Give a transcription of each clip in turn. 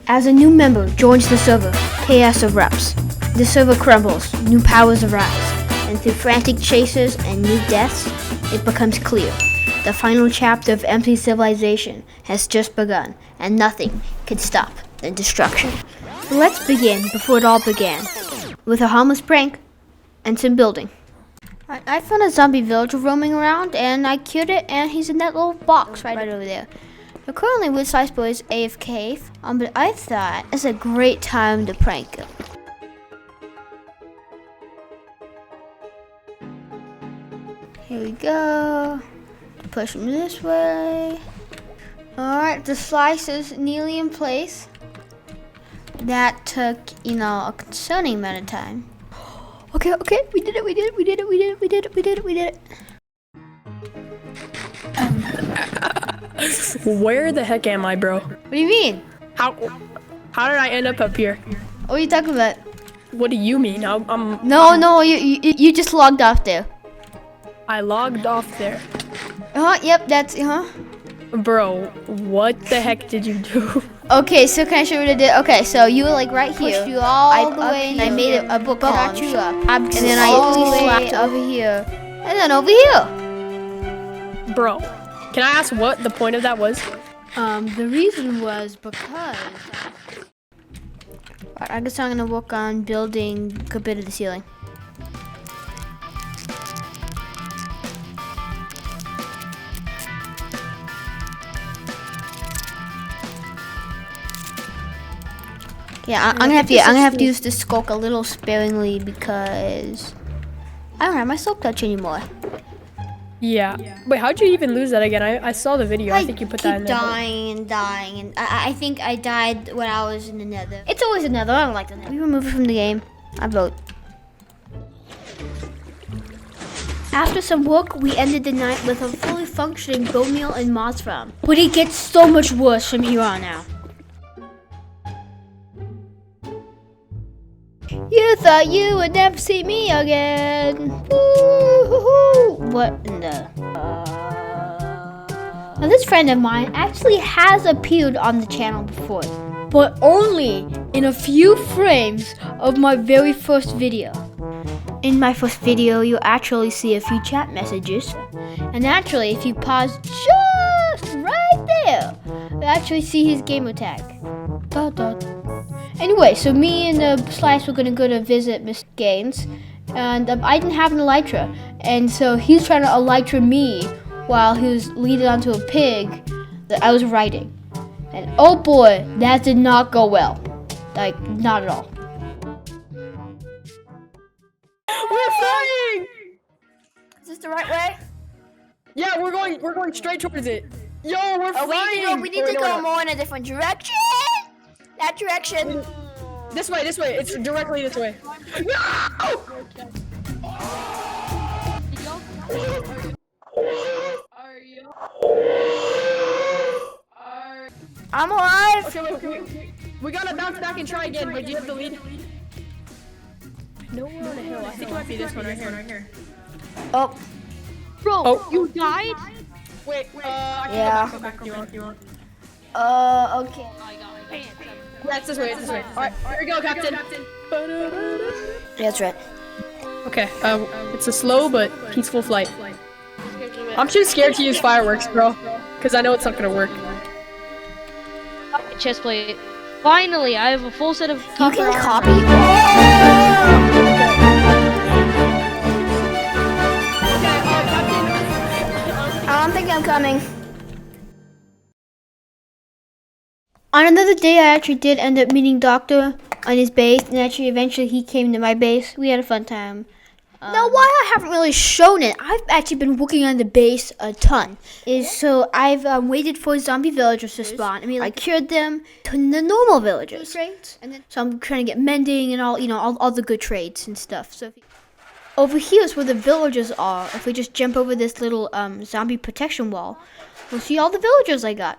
As a new member joins the server, chaos erupts. The server crumbles, new powers arise, and through frantic chases and new deaths, it becomes clear. The final chapter of empty civilization has just begun, and nothing can stop the destruction. So let's begin before it all began, with a harmless prank and some building. I found a zombie villager roaming around, and I killed it, and he's in that little box right over there. So currently with s2.e6 is AFK, but I thought it's a great time to prank him. Here we go. Push him this way. Alright, the slice is nearly in place. That took, a concerning amount of time. Okay, we did it. Where the heck am I, bro? What do you mean? How did I end up here? What are you talking about? What do you mean? No, you just logged off there. I logged off there. Yep, that's, Bro, what the heck did you do? Okay, so can I show you what I did? Okay, so you were like right here. Pushed you all the way, and I made a book got you up. And then I slapped over here. And then over here. Bro, can I ask what the point of that was? The reason was because... I guess I'm gonna work on building a bit of the ceiling. Yeah, I'm gonna have to use this skulk a little sparingly because I don't have my silk touch anymore. Yeah. Wait, how'd you even lose that again? I saw the video. I think you put that in there. dying, and I think I died when I was in the nether. It's always a nether. I don't like the nether. We remove it from the game. I vote. After some work, we ended the night with a fully functioning bone meal and moss farm. But it gets so much worse from here on out. You thought you would never see me again. Woo-hoo-hoo. What in the... Now this friend of mine actually has appeared on the channel before, but only in a few frames of my very first video. In my first video, you'll actually see a few chat messages, and actually, if you pause just right there, you'll actually see his gamer tag. Anyway, so me and Slice were gonna go to visit Mr. Gaines, and I didn't have an elytra, and so he's trying to elytra me while he was leading onto a pig that I was riding. And oh boy, that did not go well. Like, not at all. We're flying! Is this the right way? Yeah, we're going straight towards it. Yo, we're flying! We need to go more in a different direction. That direction. This way. It's directly this way. No! I'm alive. Okay, wait. We gotta bounce back and try again. Wait, do you have the lead? No, we're on a hill. I think it might be this one right here. Oh. Bro, you died? Wait, I can Yeah. go back if you want. Okay. Yeah, it's this way. Alright, here we go, Captain. Yeah, that's right. Okay, it's a slow but peaceful flight. I'm too scared to use fireworks, bro, because I know it's not gonna work. Chest plate. Finally, I have a full set of You copper can armor. copy. I don't think I'm coming. On another day, I actually did end up meeting Doctor on his base, and actually eventually he came to my base. We had a fun time. Now, why I haven't really shown it, I've actually been working on the base a ton. So I've waited for zombie villagers to spawn. I cured them to the normal villagers. So I'm trying to get mending and all the good trades and stuff. So over here is where the villagers are. If we just jump over this little zombie protection wall, we'll see all the villagers I got.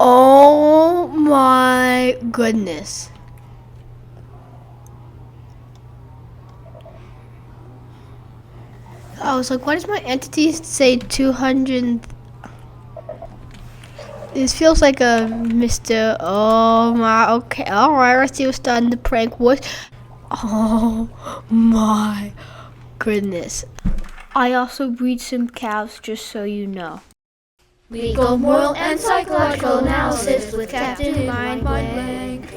Oh my goodness. I was like, why does my entity say 200? This feels like a Mr. Oh my, okay, alright, let's see what's starting the prank was. Oh my goodness. I also breed some cows, just so you know. Legal, moral, and psychological analysis with Captain Mind Blank.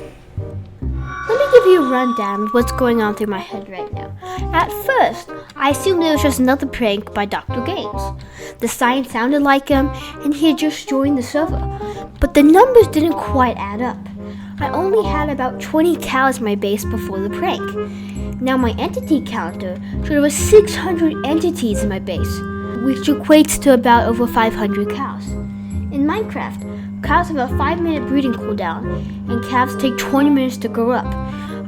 Let me give you a rundown of what's going on through my head right now. At first, I assumed it was just another prank by DrGainz. The sign sounded like him, and he had just joined the server. But the numbers didn't quite add up. I only had about 20 cows in my base before the prank. Now my entity counter showed there was 600 entities in my base, which equates to about over 500 cows. In Minecraft, cows have a 5-minute breeding cooldown, and calves take 20 minutes to grow up.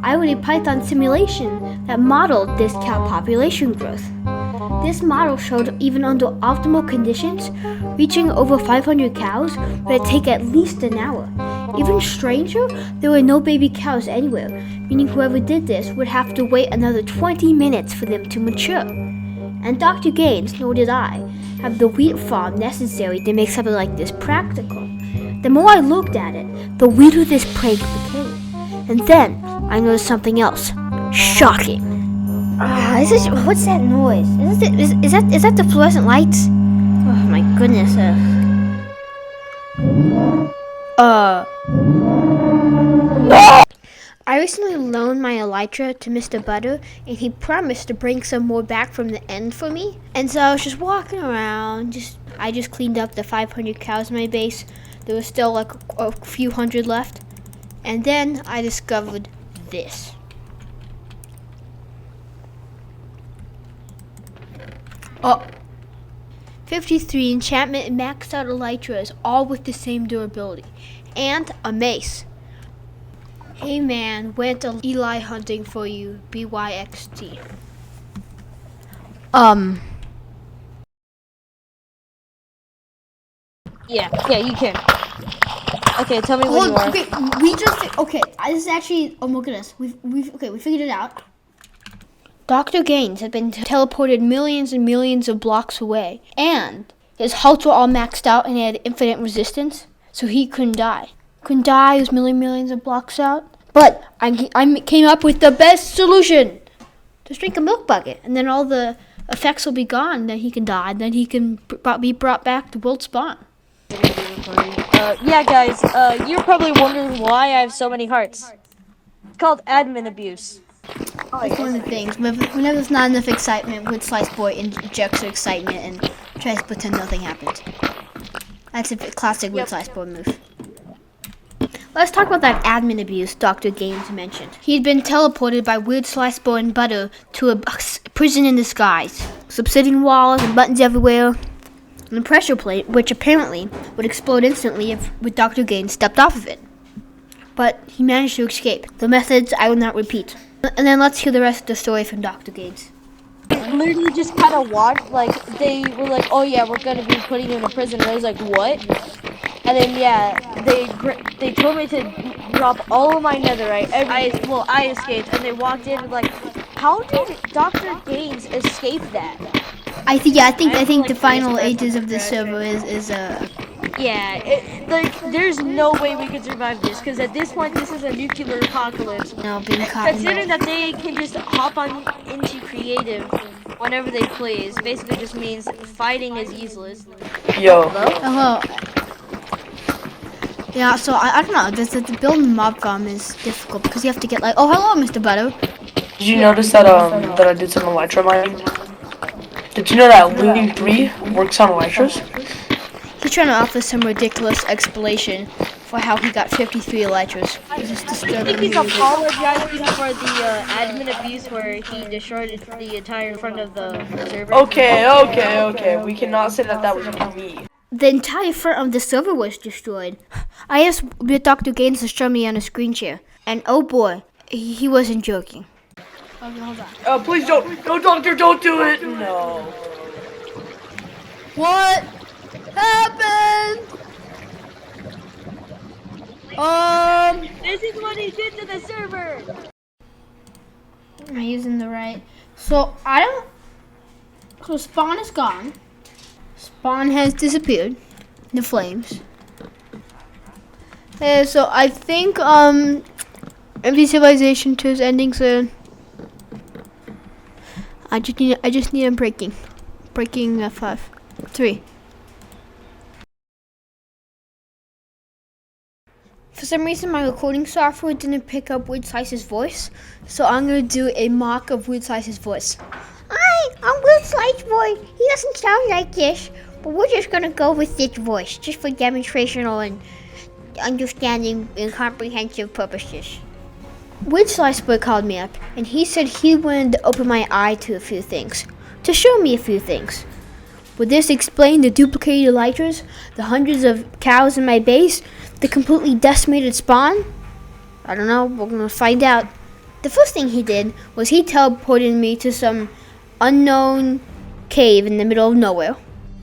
I wrote a Python simulation that modeled this cow population growth. This model showed even under optimal conditions, reaching over 500 cows would take at least an hour. Even stranger, there were no baby cows anywhere, meaning whoever did this would have to wait another 20 minutes for them to mature. And DrGainz, nor did I, have the wheat farm necessary to make something like this practical. The more I looked at it, the weirder this prank became. And then I noticed something else. Shocking. What's that noise? Is that the fluorescent lights? Oh my goodness. I recently loaned my elytra to Mr. Butter, and he promised to bring some more back from the end for me. And so I was just walking around. I just cleaned up the 500 cows in my base. There was still like a few hundred left. And then I discovered this. Oh, 53 enchantment and maxed out elytras, all with the same durability. And a mace. Hey man, went to Eli hunting for you, BYXT. Yeah, you can. Okay, tell me when you are. Okay, this is actually, oh my goodness, we figured it out. DrGainz had been teleported millions and millions of blocks away, and his health were all maxed out and he had infinite resistance, so he couldn't die. He was millions of blocks out. But I came up with the best solution. Just drink a milk bucket, and then all the effects will be gone. Then he can die, and then he can be brought back to world spawn. Yeah, guys, you're probably wondering why I have so many hearts. It's called admin abuse. That's one of the things. Whenever there's not enough excitement, Wood Slice Boy injects her excitement and tries to pretend nothing happened. That's a classic Wood Slice Boy move. Let's talk about that admin abuse DrGainz mentioned. He had been teleported by Weird Slice Boy and Butter to a prison in disguise. Subsiding walls and buttons everywhere. And a pressure plate, which apparently would explode instantly if DrGainz stepped off of it. But he managed to escape. The methods I will not repeat. And then let's hear the rest of the story from DrGainz. Literally just kind of watched, like, they were like, oh yeah, we're going to be putting you in a prison. And I was like, what? And then, yeah, they told me to drop all of my netherite. I escaped, and they walked in and like, how did DrGainz escape that? I think the final ages of the server is Yeah, there's no way we could survive this, because at this point, this is a nuclear apocalypse. No, being caught. Considering that they can just hop on into creative whenever they please, basically just means fighting is useless. Yo. Hello. Yeah, so I don't know. The building mob farm is difficult because you have to get like, oh hello, Mr. Butter. Did you notice that that I did some elytra mining? Did you know that Looney 3 works on elytras? He's trying to offer some ridiculous explanation for how he got 53 elytras. It's just I disturbing. think he's apologizing for the admin abuse where he destroyed the entire front of the server. Okay. We cannot say that was me. The entire front of the server was destroyed. I asked DrGainz to show me on a screen share, and oh boy, he wasn't joking. Okay, hold on. Please don't. No, doctor, don't do it. No. What happened? This is what he did to the server! Am I using the right? So, I don't... So Spawn is gone. Spawn has disappeared in the flames. So I think MV Civilization 2 is ending soon. I just need a breaking 5, 3. For some reason, my recording software didn't pick up Weird Slice's voice, so I'm gonna do a mock of Weird Slice's voice. Hi, I'm Weird Slice's voice. He doesn't sound like this, but we're just gonna go with this voice, just for demonstrational and understanding and comprehensive purposes. Weird Slice Boy called me up, and he said he wanted to open my eye to a few things, to show me a few things. Would this explain the duplicated elytras, the hundreds of cows in my base, the completely decimated spawn? I don't know, we're gonna find out. The first thing he did was he teleported me to some unknown cave in the middle of nowhere.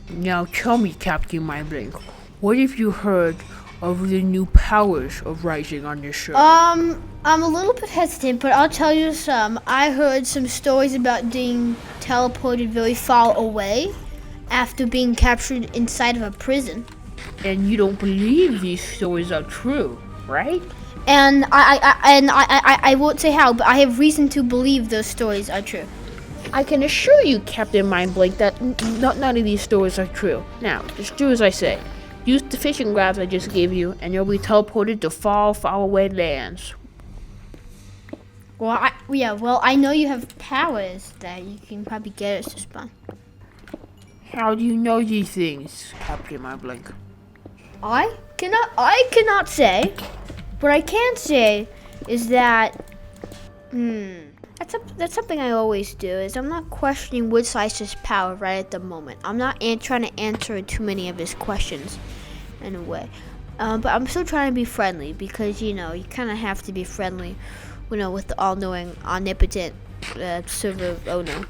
Now tell me, Captain Mindblink, what have you heard of the new powers of Rising on this show? I'm a little bit hesitant, but I'll tell you some. I heard some stories about being teleported very far away after being captured inside of a prison. And you don't believe these stories are true, right? And I won't say how, but I have reason to believe those stories are true. I can assure you, Captain Mindblink, that none of these stories are true. Now, just do as I say. Use the fishing rods I just gave you, and you'll be teleported to far, far away lands. Well, I know you have powers that you can probably get us to spawn. How do you know these things, Captain Mindblink? I cannot say. What I can say is that, that's something I always do, is I'm not questioning Weird Slice's power right at the moment. I'm not trying to answer too many of his questions in a way. But I'm still trying to be friendly because, you kind of have to be friendly, with the all-knowing, omnipotent server owner.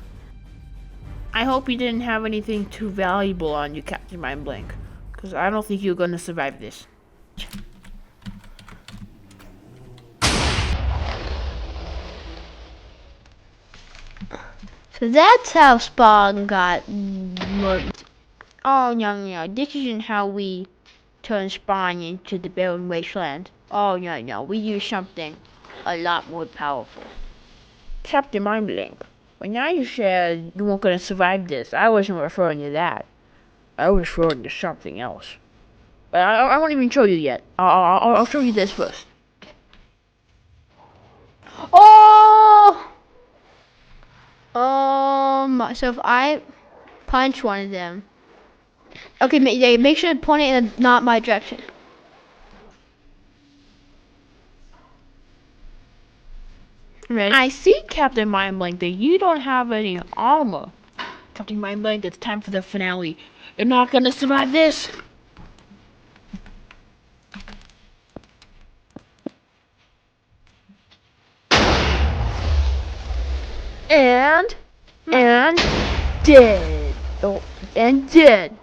I hope you didn't have anything too valuable on you, Captain Mindblink, because I don't think you're going to survive this. So that's how Spawn got murdered. Oh, no, this isn't how we turn Spawn into the barren wasteland. Oh, no, we use something a lot more powerful. Captain Mindblink, when you said you weren't going to survive this, I wasn't referring to that. I was referring to something else. But I won't even show you yet. I'll show you this first. Oh! So if I punch one of them, okay, make sure to point it in not my direction. Ready? I see, Captain Mindblink, that you don't have any armor. Captain Mindblink, it's time for the finale. You're not gonna survive this. And dead. Oh, and dead.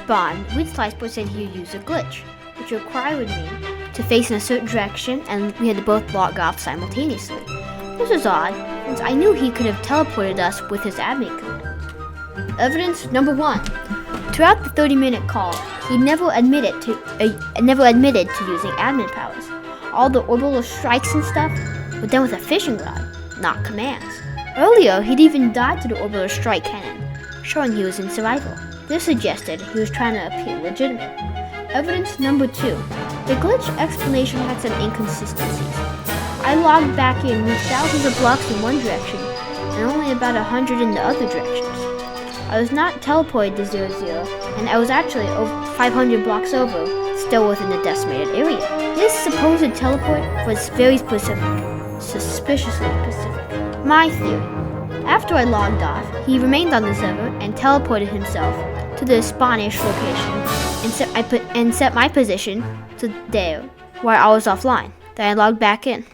spawn, Weasel said he would use a glitch, which required me to face in a certain direction, and we had to both log off simultaneously. This was odd, since I knew he could have teleported us with his admin code. Evidence number 1. Throughout the 30-minute call, he never admitted to using admin powers. All the orbital strikes and stuff were done with a fishing rod, not commands. Earlier, he'd even died to the orbital strike cannon, showing he was in survival. This suggested he was trying to appear legitimate. Evidence number 2. The glitch explanation had some inconsistencies. I logged back in with thousands of blocks in one direction and only about 100 in the other directions. I was not teleported to 00, and I was actually over 500 blocks over, still within the decimated area. This supposed teleport was very specific, suspiciously specific. My theory. After I logged off, he remained on the server and teleported himself to the Spanish location and set my position to there, where I was offline. Then I logged back in.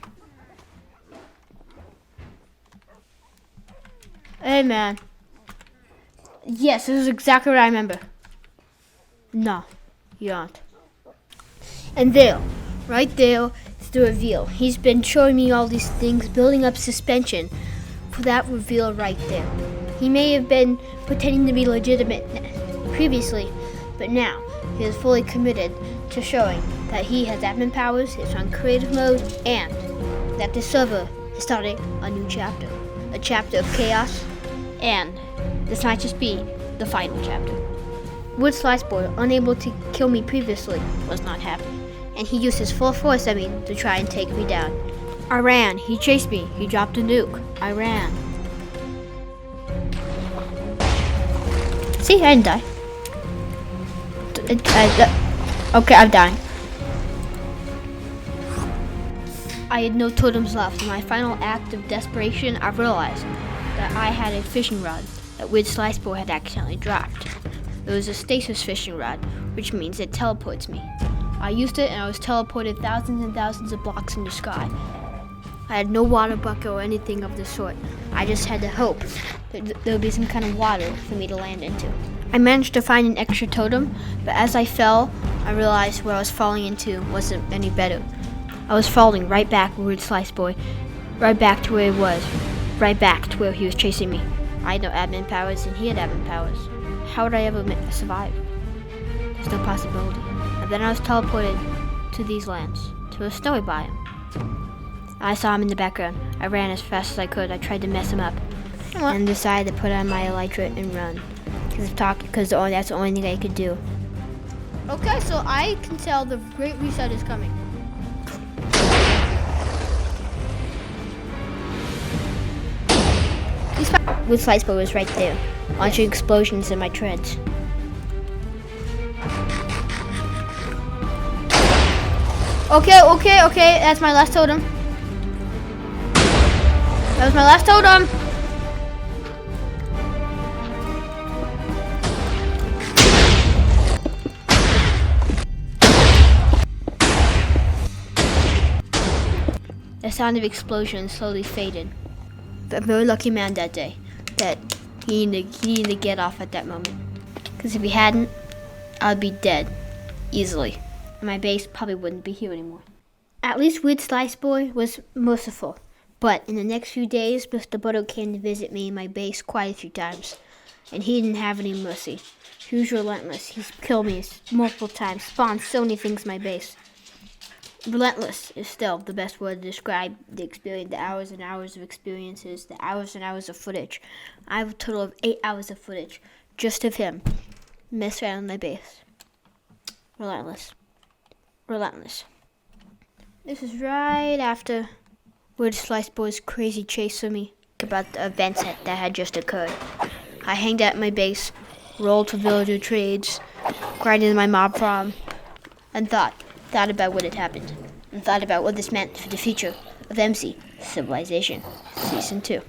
Hey man. Yes, this is exactly what I remember. No, you aren't. And there, right there, is the reveal. He's been showing me all these things, building up suspension for that reveal right there. He may have been pretending to be legitimate previously, but now he is fully committed to showing that he has admin powers, is on creative mode, and that the server is starting a new chapter. A chapter of chaos, and this might just be the final chapter. Wood Sliceboard, unable to kill me previously, was not happy, and he used his full force at me to try and take me down. I ran, he chased me, he dropped a nuke. I ran. See, I didn't die. Okay, I'm dying. I had no totems left. In my final act of desperation, I realized that I had a fishing rod that Weird Sliceboard had accidentally dropped. It was a stasis fishing rod, which means it teleports me. I used it and I was teleported thousands and thousands of blocks in the sky. I had no water bucket or anything of the sort. I just had to hope that there would be some kind of water for me to land into. I managed to find an extra totem, but as I fell, I realized where I was falling into wasn't any better. I was falling right back where Weird Sliceboard, right back to where he was, right back to where he was chasing me. I had no admin powers and he had admin powers. How would I ever survive? There's no possibility. And then I was teleported to these lands, to a snowy biome. I saw him in the background. I ran as fast as I could. I tried to mess him up and decided to put on my elytra and run. Because that's the only thing I could do. Okay, so I can tell the Great Reset is coming. With Sliceboard was right there, launching explosions in my treads. Okay, that's my last totem. That was my last totem. The sound of explosions slowly faded. I'm a very lucky man that day, that he needed to get off at that moment. Because if he hadn't, I'd be dead, easily. And my base probably wouldn't be here anymore. At least Weird Sliceboard was merciful. But in the next few days, Mr. Butto came to visit me in my base quite a few times. And he didn't have any mercy. He was relentless. He's killed me multiple times, spawned so many things in my base. Relentless is still the best word to describe the experience, the hours and hours of experiences, the hours and hours of footage. I have a total of 8 hours of footage just of him mess around in my base. Relentless. Relentless. This is right after Weird Sliceboard's crazy chase of me about the events that had just occurred. I hanged out at my base, rolled to villager trades, grinded my mob farm, and thought about what had happened, and thought about what this meant for the future of MC Civilization Season 2.